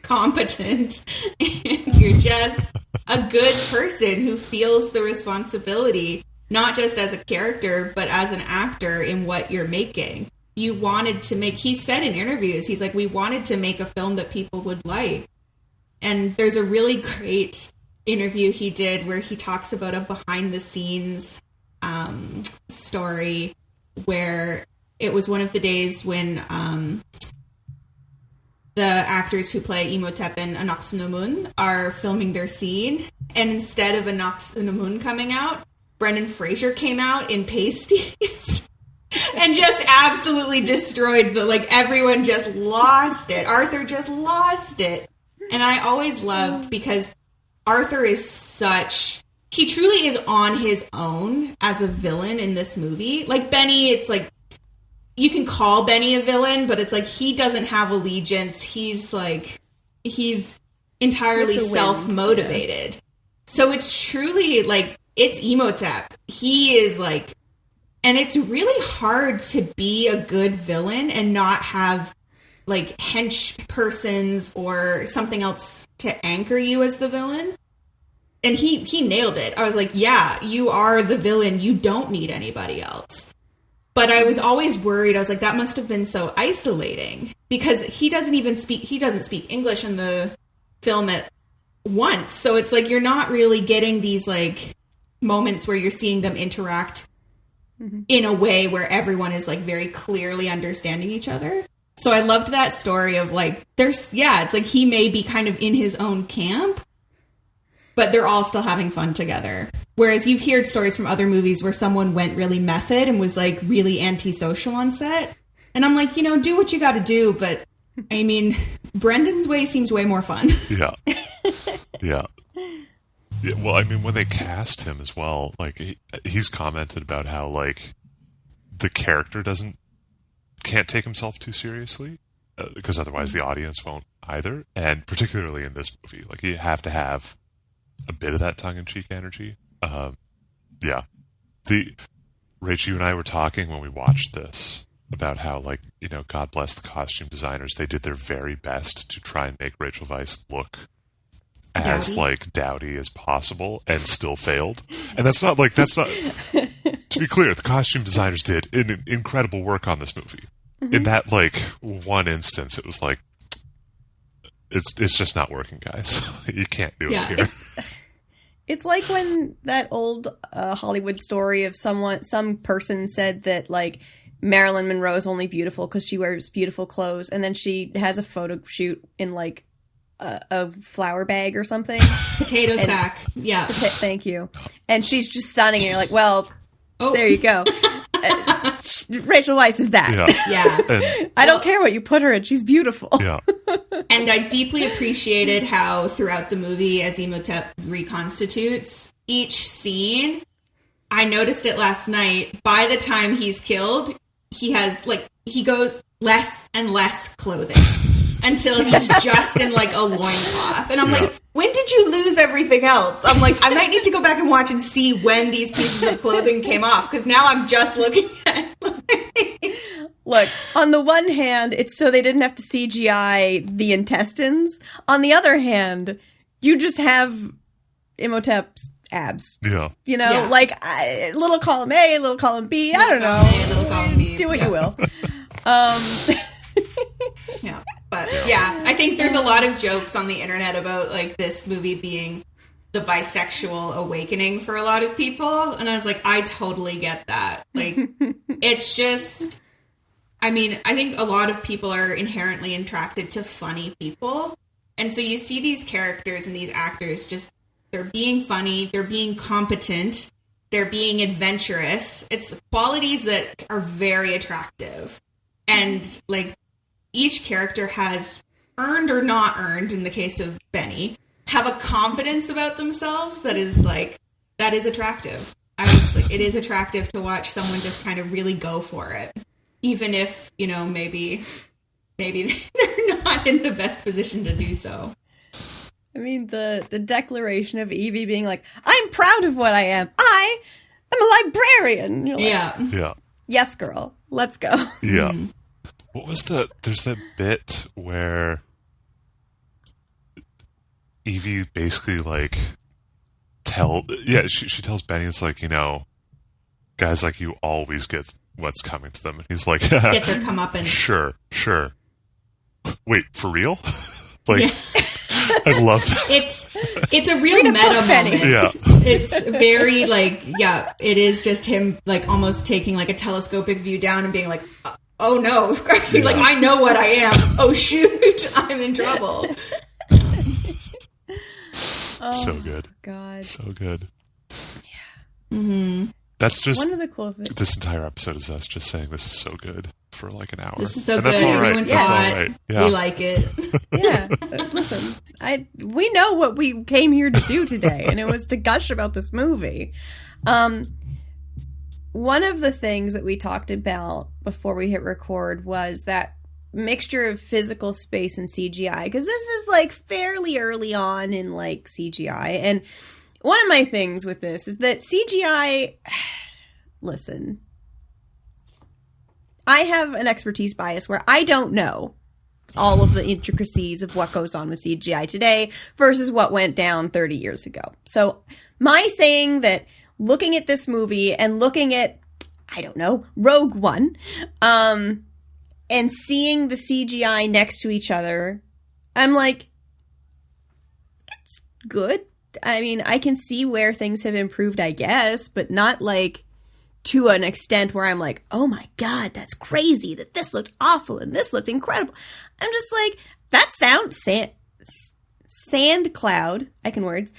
competent. And you're just a good person who feels the responsibility, not just as a character, but as an actor in what you're making. You wanted to make, he said in interviews, he's like, we wanted to make a film that people would like. And there's a really great interview he did where he talks about a behind the scenes story where it was one of the days when the actors who play Imhotep and Anck-su-namun are filming their scene, and instead of Anck-su-namun coming out, Brendan Fraser came out in pasties and just absolutely destroyed everyone just lost it. Arthur just lost it. And I always loved, because Arthur is he truly is on his own as a villain in this movie. Like Benny, it's like, you can call Benny a villain, but it's like, he doesn't have allegiance. He's entirely self-motivated. Yeah. So it's truly like, it's Imhotep. He is like, and it's really hard to be a good villain and not have like hench persons or something else to anchor you as the villain. And he nailed it. I was like, yeah, you are the villain. You don't need anybody else. But I was always worried. I was like, that must have been so isolating, because he doesn't speak English in the film at once. So it's like, you're not really getting these like moments where you're seeing them interact in a way where everyone is like very clearly understanding each other. So I loved that story of like, it's like he may be kind of in his own camp, but they're all still having fun together. Whereas you've heard stories from other movies where someone went really method and was like really antisocial on set. And I'm like, do what you got to do. But I mean, Brendan's way seems way more fun. Yeah. Yeah. Yeah, well, I mean, when they cast him as well, like he's commented about how like the character can't take himself too seriously, because otherwise the audience won't either. And particularly in this movie, like you have to have a bit of that tongue-in-cheek energy. Yeah. Rach, you and I were talking when we watched this about how, like, God bless the costume designers. They did their very best to try and make Rachel Weisz look as dowdy as possible, and still failed. And that's not to be clear, the costume designers did incredible work on this movie. In that one instance, it was like, it's just not working, guys. You can't do it here. It's like when that old Hollywood story of some person said that like Marilyn Monroe is only beautiful because she wears beautiful clothes, and then she has a photo shoot in like a flour bag or something. Potato sack. Yeah. Thank you. And she's just stunning, and you're like, well, there you go. Rachel Weisz is that. Yeah. And, I don't care what you put her in. She's beautiful. yeah. And I deeply appreciated how throughout the movie, as Imhotep reconstitutes each scene, I noticed it last night. By the time he's killed, he has he goes less and less clothing until he's just in like a loincloth. And I'm like, when did you lose everything else? I'm like, I might need to go back and watch and see when these pieces of clothing came off, because now I'm just looking at Look, on the one hand, it's so they didn't have to CGI the intestines. On the other hand, you just have Imhotep's abs. Yeah. You know, Yeah. like little column A, little column B. I don't know. Little column B. Do what you will. Yeah. But yeah, I think there's a lot of jokes on the internet about like this movie being the bisexual awakening for a lot of people. And I was like, I totally get that. Like, it's just, I mean, I think a lot of people are inherently attracted to funny people. And so you see these characters and these actors just, they're being funny, they're being competent, they're being adventurous. It's qualities that are very attractive. And like, each character has earned or not earned, in the case of Benny, have a confidence about themselves that is attractive. I was like, it is attractive to watch someone just kind of really go for it, even if, you know, maybe they're not in the best position to do so. I mean, the declaration of Evie being like, I'm proud of what I am. I am a librarian. You're like, Yeah. yes, girl. Let's go. Yeah. What was there's that bit where Evie basically like she tells Benny, it's like, you know, guys like you always get what's coming to them. And he's like, Get their comeuppance. Sure. Wait, for real? Like, yeah. I love that. It's a real meta moment. Yeah. It's very like, yeah, it is just him like almost taking like a telescopic view down and being like, oh no, like I know what I am. Oh shoot, I'm in trouble. So good. God. So good. Yeah. Mm-hmm. That's just one of the cool things. This entire episode is us just saying this is so good for like an hour. This is so and good. That's all right. Everyone's That's hot. all right. Yeah. We like it. Yeah. Listen, we know what we came here to do today, and it was to gush about this movie. One of the things that we talked about before we hit record was that mixture of physical space and CGI, because this is like fairly early on in like CGI. And one of my things with this is that CGI, listen, I have an expertise bias where I don't know all of the intricacies of what goes on with CGI today versus what went down 30 years ago. So my saying that looking at this movie and looking at, I don't know, Rogue One, and seeing the CGI next to each other, I'm like, it's good. I mean, I can see where things have improved, I guess, but not like to an extent where I'm like, oh my God, that's crazy that this looked awful and this looked incredible. I'm just like, that sand cloud, I can words,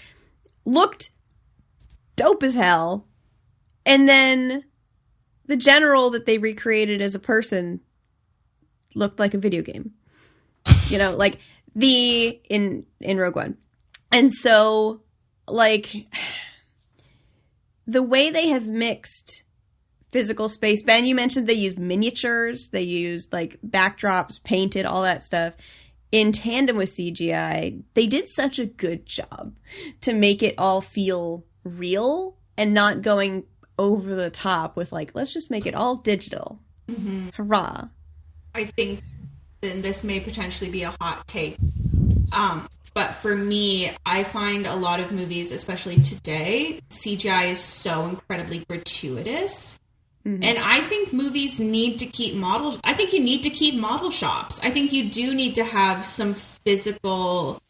looked dope as hell. And then the general that they recreated as a person looked like a video game, you know, like in Rogue One. And so like the way they have mixed physical space, Ben, you mentioned they used miniatures, they used like backdrops, painted, all that stuff in tandem with CGI. They did such a good job to make it all feel real and not going over the top with like, let's just make it all digital. Mm-hmm. Hurrah. I think then this may potentially be a hot take. But for me, I find a lot of movies, especially today, CGI is so incredibly gratuitous. Mm-hmm. And I think movies need to keep models. I think you need to keep model shops. I think you do need to have some physical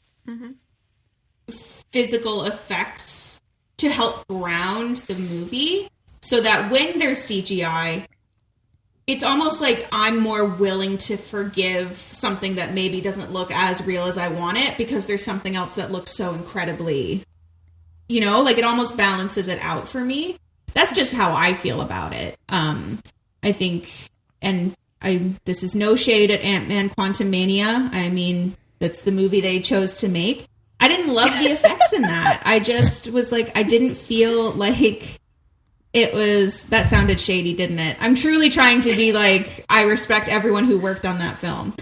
effects to help ground the movie so that when there's CGI, it's almost like I'm more willing to forgive something that maybe doesn't look as real as I want it because there's something else that looks so incredibly, you know, like it almost balances it out for me. That's just how I feel about it. I think, and this is no shade at Ant-Man Quantumania. I mean, that's the movie they chose to make. I didn't love the effects in that. I just was like, I didn't feel like it was, that sounded shady, didn't it? I'm truly trying to be like, I respect everyone who worked on that film.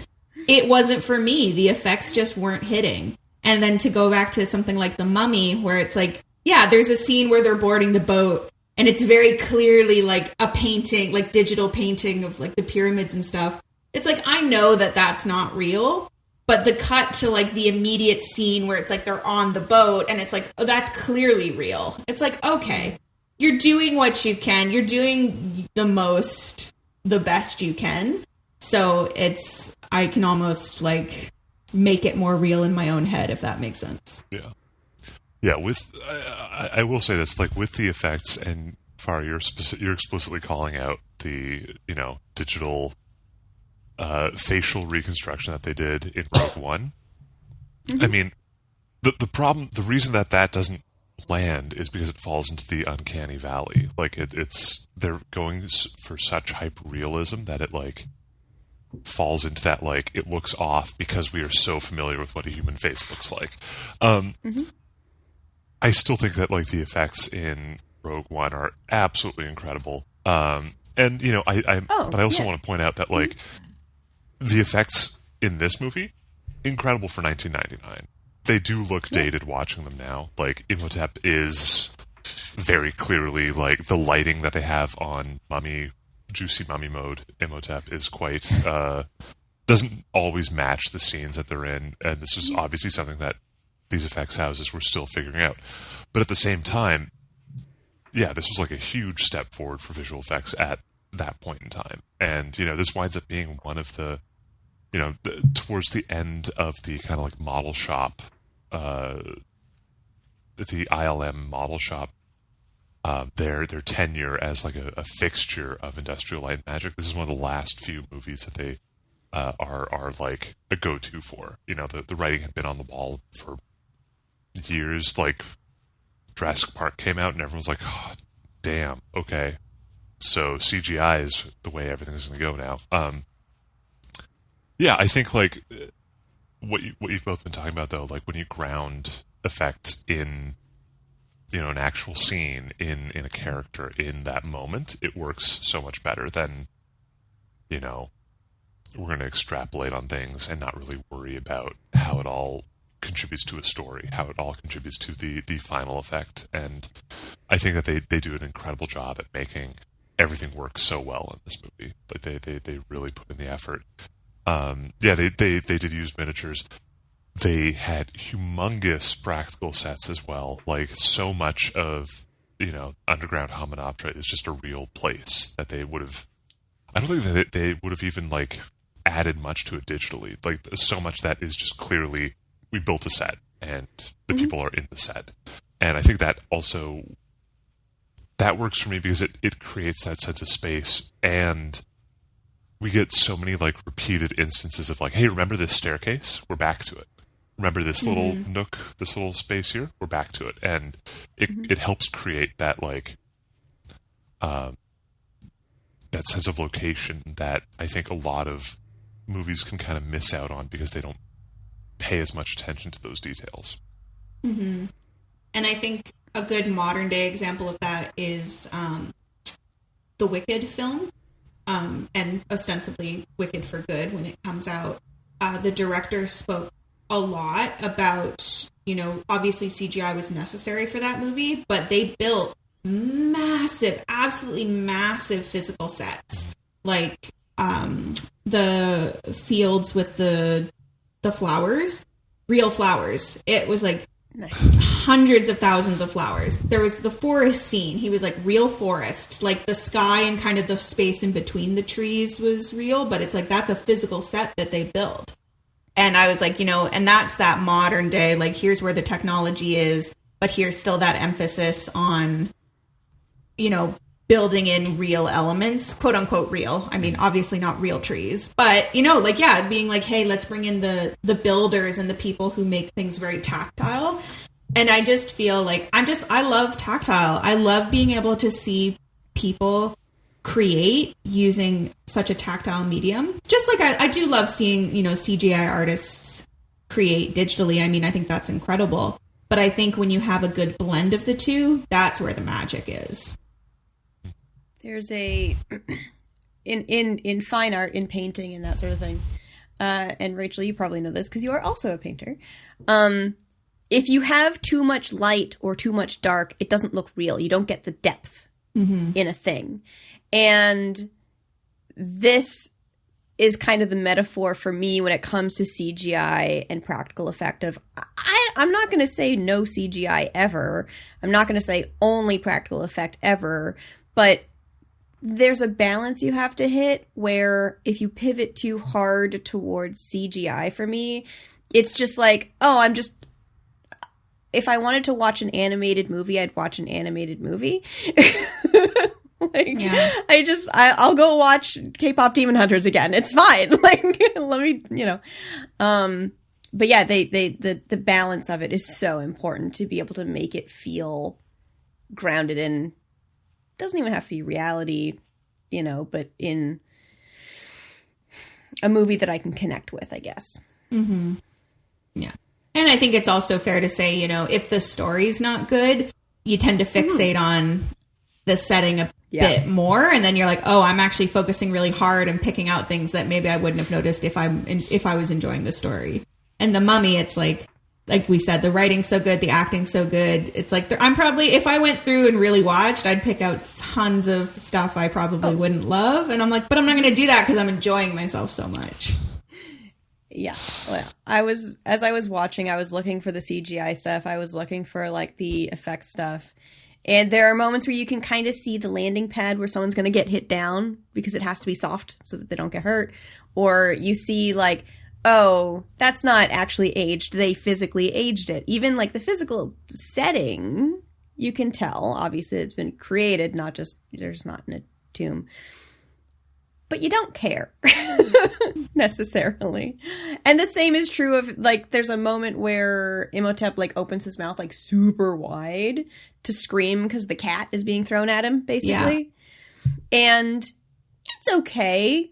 It wasn't for me. The effects just weren't hitting. And then to go back to something like The Mummy, where it's like, yeah, there's a scene where they're boarding the boat, and it's very clearly like a painting, like digital painting of like the pyramids and stuff. It's like, I know that that's not real, but the cut to like the immediate scene where it's like they're on the boat and it's like, oh, that's clearly real. It's like, okay, you're doing what you can. You're doing the best you can. So I can almost like make it more real in my own head, if that makes sense. Yeah. Yeah, I will say this, like with the effects, and Farrah, you're explicitly calling out the digital facial reconstruction that they did in Rogue One. Mm-hmm. I mean, the reason that doesn't land is because it falls into the uncanny valley. Like they're going for such hyper realism that it like falls into that like it looks off because we are so familiar with what a human face looks like. Mm-hmm. I still think that like the effects in Rogue One are absolutely incredible. And but I also want to point out that like the effects in this movie, incredible for 1999. They do look dated watching them now. Like Imhotep is very clearly like the lighting that they have on Juicy Mummy mode. Imhotep is quite doesn't always match the scenes that they're in, and this is obviously something that these effects houses were still figuring out. But at the same time, yeah, this was like a huge step forward for visual effects at that point in time. And, this winds up being one of the, towards the end of the kind of like model shop, the ILM model shop, their tenure as like a fixture of industrial light and magic. This is one of the last few movies that they are like a go-to for. The writing had been on the wall for years. Like Jurassic Park came out and everyone was like, oh, damn, okay, so CGI is the way everything's going to go now. I think like what you've both been talking about though, like when you ground effects in an actual scene, in a character, in that moment, it works so much better than we're going to extrapolate on things and not really worry about how it all contributes to a story, how it all contributes to the final effect. And I think that they do an incredible job at making everything work so well in this movie. Like they really put in the effort. They did use miniatures. They had humongous practical sets as well. Like so much of Underground Hominoptera is just a real place that they would have. I don't think that they would have even like added much to it digitally. Like so much that is just clearly we built a set and the people are in the set. And I think that also that works for me because it creates that sense of space, and we get so many like repeated instances of like, hey, remember this staircase? We're back to it. Remember this little nook, this little space here? We're back to it. And it helps create that like that sense of location that I think a lot of movies can kind of miss out on because they don't pay as much attention to those details. Mm-hmm. And I think a good modern day example of that is the Wicked film, and ostensibly Wicked for Good when it comes out. The director spoke a lot about, obviously CGI was necessary for that movie, but they built massive, absolutely massive physical sets. Like the fields with the flowers, real flowers. It was like hundreds of thousands of flowers. There was the forest scene. He was like real forest, like the sky and kind of the space in between the trees was real, but it's like that's a physical set that they built. And I was like, and that's that modern day, like here's where the technology is, but here's still that emphasis on, building in real elements, quote unquote real. I mean, obviously not real trees, but being like, hey, let's bring in the builders and the people who make things very tactile. And I just feel like I love tactile. I love being able to see people create using such a tactile medium. Just like I do love seeing, CGI artists create digitally. I mean, I think that's incredible. But I think when you have a good blend of the two, that's where the magic is. There's in fine art, in painting and that sort of thing. And Rachel, you probably know this because you are also a painter. If you have too much light or too much dark, it doesn't look real. You don't get the depth in a thing. And this is kind of the metaphor for me when it comes to CGI and practical effect of, I'm not going to say no CGI ever. I'm not going to say only practical effect ever, but there's a balance you have to hit where if you pivot too hard towards CGI for me, it's just like, if I wanted to watch an animated movie, I'd watch an animated movie. I'll go watch K-pop Demon Hunters again. It's fine. Let me, but yeah, the balance of it is so important to be able to make it feel grounded in, doesn't even have to be reality, but in a movie that I can connect with, I guess. Mm-hmm. Yeah. And I think it's also fair to say, if the story's not good, you tend to fixate on the setting a bit more. And then you're like, oh, I'm actually focusing really hard and picking out things that maybe I wouldn't have noticed if I was enjoying the story. And The Mummy, it's like we said, the writing's so good, the acting's so good. It's like, I'm probably, if I went through and really watched, I'd pick out tons of stuff I probably wouldn't love. And I'm like, but I'm not going to do that because I'm enjoying myself so much. Yeah. Well, as I was watching, I was looking for the CGI stuff. I was looking for the effects stuff. And there are moments where you can kind of see the landing pad where someone's going to get hit down because it has to be soft so that they don't get hurt. Or you see oh, that's not actually aged. They physically aged it. Even the physical setting, you can tell. Obviously, it's been created, not just there's not in a tomb. But you don't care necessarily. And the same is true of there's a moment where Imhotep opens his mouth super wide to scream because the cat is being thrown at him, basically. Yeah. And it's okay.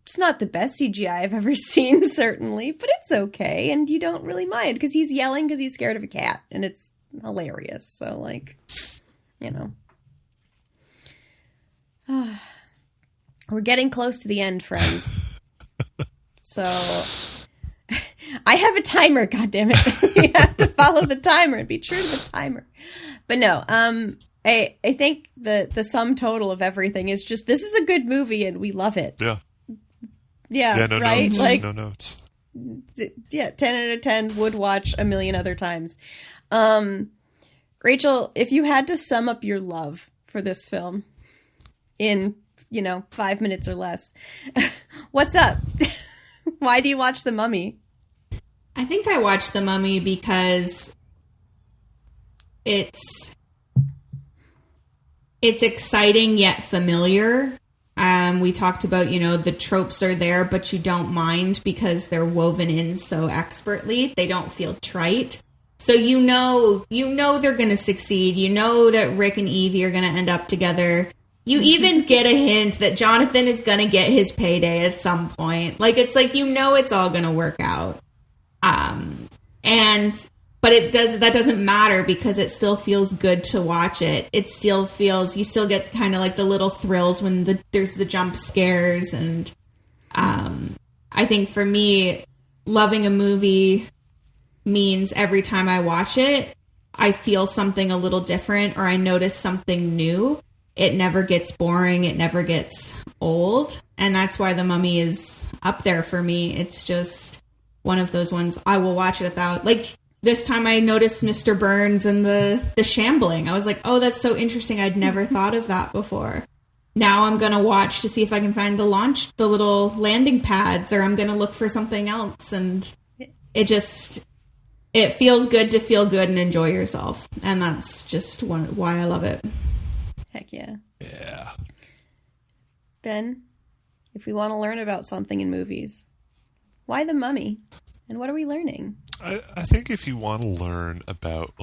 It's not the best CGI I've ever seen, certainly, but it's okay. And you don't really mind because he's yelling because he's scared of a cat. And it's hilarious. So, we're getting close to the end, friends. So I have a timer, goddammit. We have to follow the timer and be true to the timer. But no, I think the sum total of everything is just, this is a good movie and we love it. Yeah. Yeah, no right? Notes. No notes. Yeah, 10 out of 10, would watch a million other times. Rachel, if you had to sum up your love for this film in 5 minutes or less, what's up? Why do you watch The Mummy? I think I watched The Mummy because it's exciting yet familiar. We talked about, the tropes are there, but you don't mind because they're woven in so expertly. They don't feel trite. So you know they're going to succeed. You know that Rick and Evie are going to end up together. You even get a hint that Jonathan is going to get his payday at some point. It's it's all going to work out. But that doesn't matter because it still feels good to watch it. It still feels, you still get kind of the little thrills when there's the jump scares. And I think for me, loving a movie means every time I watch it, I feel something a little different or I notice something new. It never gets boring. It never gets old. And that's why The Mummy is up there for me. It's just one of those ones I will watch it without, this time I noticed Mr. Burns and the shambling. I was like, oh, that's so interesting. I'd never thought of that before. Now I'm going to watch to see if I can find the little landing pads, or I'm going to look for something else. And it feels good to feel good and enjoy yourself. And that's just why I love it. Heck yeah. Yeah. Ben, if we want to learn about something in movies, why The Mummy? And what are we learning? I think if you want to learn about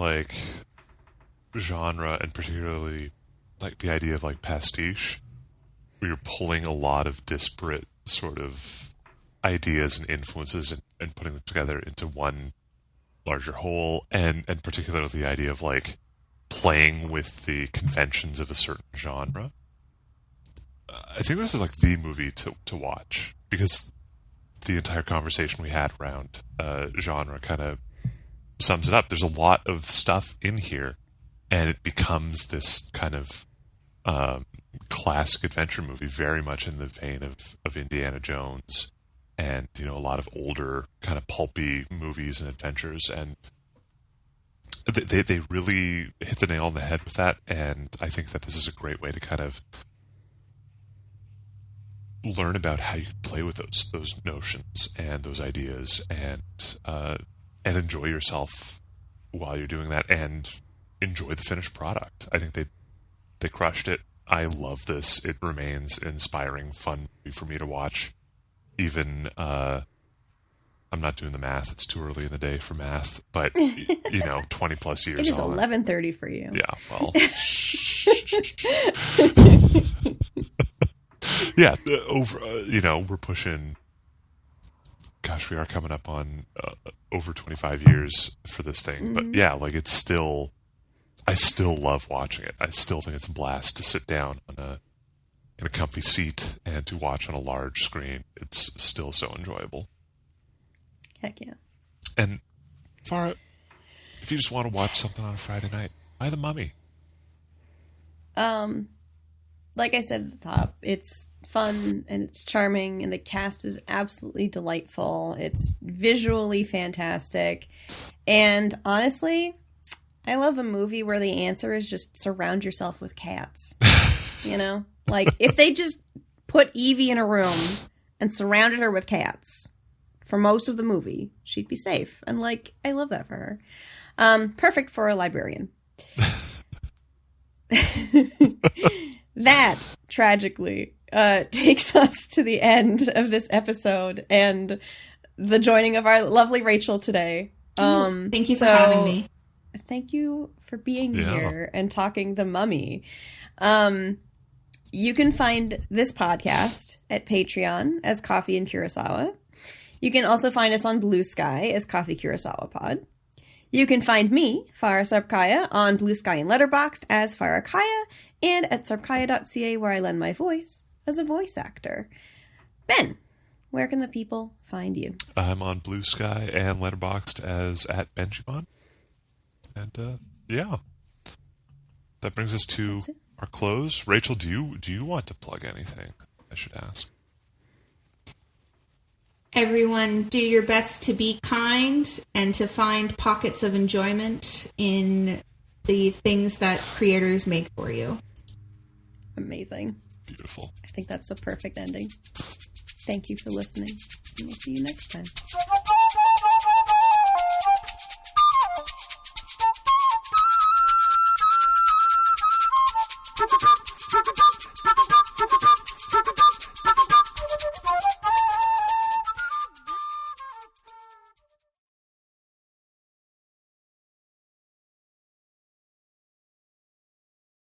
genre and particularly the idea of pastiche, you're pulling a lot of disparate sort of ideas and influences and putting them together into one larger whole, and particularly the idea of like playing with the conventions of a certain genre. I think this is like the movie to watch, because the entire conversation we had around genre kind of sums it up. There's a lot of stuff in here, and it becomes this kind of classic adventure movie, very much in the vein of Indiana Jones and, you know, a lot of older kind of pulpy movies and adventures. And they really hit the nail on the head with that. And I think that this is a great way to kind of learn about how you play with those notions and those ideas, and enjoy yourself while you're doing that, and enjoy the finished product. I think they crushed it. I love this. It remains an inspiring, fun movie for me to watch. Even I'm not doing the math. It's too early in the day for math, but 20 plus years. It is 11:30 for you. Yeah. Well. Yeah. We're pushing. Gosh, we are coming up on over 25 years for this thing. But yeah, like I still love watching it. I still think it's a blast to sit down in a comfy seat and to watch on a large screen. It's still so enjoyable. Heck yeah. And Farrah, if you just want to watch something on a Friday night, buy The Mummy. Like I said at the top, it's fun and it's charming, and the cast is absolutely delightful. It's visually fantastic. And honestly, I love a movie where the answer is just surround yourself with cats. You know? Like, if they just put Evie in a room and surrounded her with cats for most of the movie, she'd be safe. And, like, I love that for her. Perfect for a librarian. That, tragically, takes us to the end of this episode and the joining of our lovely Rachel today. Thank you for having me. Thank you for being here and talking The Mummy. You can find this podcast at Patreon as Coffee and Kurosawa. You can also find us on Blue Sky as Coffee Kurosawa Pod. You can find me, Farrah Sarpkaya, on Blue Sky and Letterboxd as Farrah Kaya, and at sarpkaya.ca, where I lend my voice as a voice actor. Ben, where can the people find you? I'm on Blue Sky and Letterboxd as at Benjimon. And that brings us to our close. Rachel, do you want to plug anything? I should ask. Everyone, do your best to be kind and to find pockets of enjoyment in the things that creators make for you. Amazing. Beautiful. I think that's the perfect ending. Thank you for listening, and we'll see you next time.